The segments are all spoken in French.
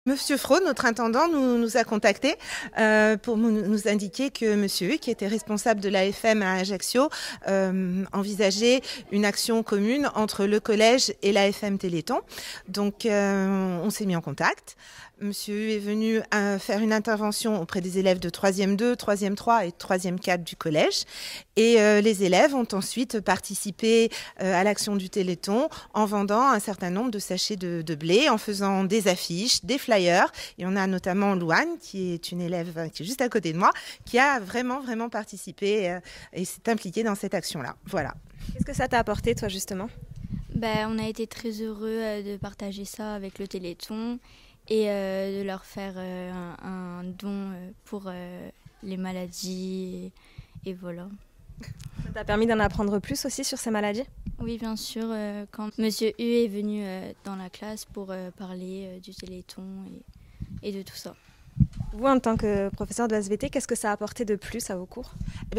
Monsieur Fraud, notre intendant, nous a contactés pour nous indiquer que monsieur, qui était responsable de l'AFM à Ajaccio, envisageait une action commune entre le collège et l'AFM Téléthon. Donc on s'est mis en contact. Monsieur est venu faire une intervention auprès des élèves de 3e 2, 3e 3 et 3e 4 du collège. Et les élèves ont ensuite participé à l'action du Téléthon en vendant un certain nombre de sachets de blé, en faisant des affiches, des flyers. Et on a notamment Louane, qui est une élève qui est juste à côté de moi, qui a vraiment participé et s'est impliquée dans cette action-là. Voilà. Qu'est-ce que ça t'a apporté, toi, justement ? On a été très heureux de partager ça avec le Téléthon et de leur faire un don pour les maladies et voilà. Ça t'a permis d'en apprendre plus aussi sur ces maladies ? Oui, bien sûr, quand Monsieur U est venu dans la classe pour parler du Téléthon et de tout ça. Vous, en tant que professeur de SVT, qu'est-ce que ça a apporté de plus à vos cours ?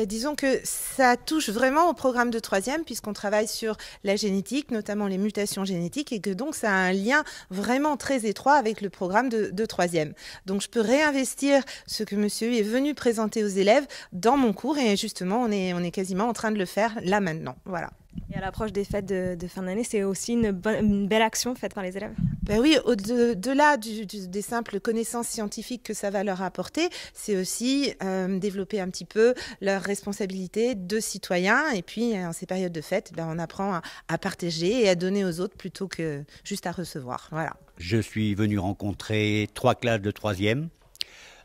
Disons que ça touche vraiment au programme de 3e puisqu'on travaille sur la génétique, notamment les mutations génétiques, et que donc ça a un lien vraiment très étroit avec le programme de 3e. Donc je peux réinvestir ce que monsieur est venu présenter aux élèves dans mon cours et justement on est quasiment en train de le faire là maintenant. Voilà. Et à l'approche des fêtes de fin d'année, c'est aussi une belle action faite par les élèves. Oui, au-delà des simples connaissances scientifiques que ça va leur apporter, c'est aussi développer un petit peu leur responsabilité de citoyens. Et puis, en ces périodes de fête, on apprend à partager et à donner aux autres plutôt que juste à recevoir. Voilà. Je suis venu rencontrer 3 classes de 3e.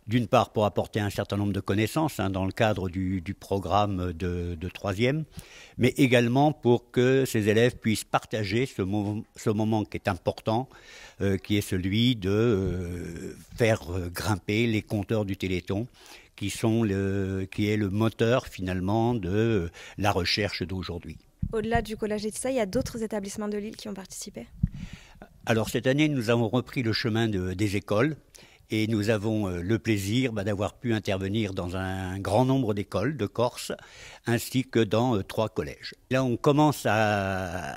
D'une part pour apporter un certain nombre de connaissances dans le cadre du programme de 3e, mais également pour que ces élèves puissent partager ce moment qui est important, qui est celui de faire grimper les compteurs du Téléthon, qui est le moteur finalement de la recherche d'aujourd'hui. Au-delà du collège et de ça, il y a d'autres établissements de Lille qui ont participé ? Alors cette année, nous avons repris le chemin des écoles. Et nous avons le plaisir d'avoir pu intervenir dans un grand nombre d'écoles de Corse, ainsi que dans 3 collèges. Là, on commence à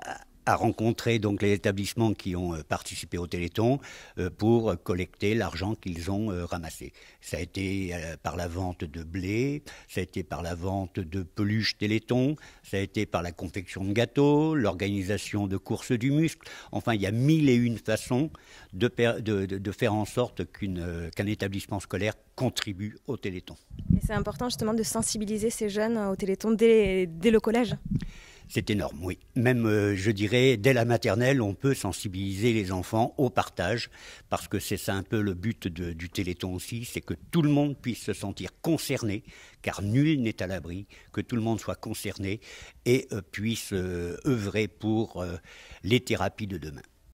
rencontrer donc les établissements qui ont participé au Téléthon pour collecter l'argent qu'ils ont ramassé. Ça a été par la vente de blé, ça a été par la vente de peluches Téléthon, ça a été par la confection de gâteaux, l'organisation de courses du muscle. Enfin, il y a 1001 façons de faire en sorte qu'un établissement scolaire contribue au Téléthon. Et c'est important justement de sensibiliser ces jeunes au Téléthon dès le collège ? C'est énorme, oui. Même, je dirais, dès la maternelle, on peut sensibiliser les enfants au partage, parce que c'est ça un peu le but du Téléthon aussi, c'est que tout le monde puisse se sentir concerné, car nul n'est à l'abri, que tout le monde soit concerné et puisse œuvrer pour les thérapies de demain.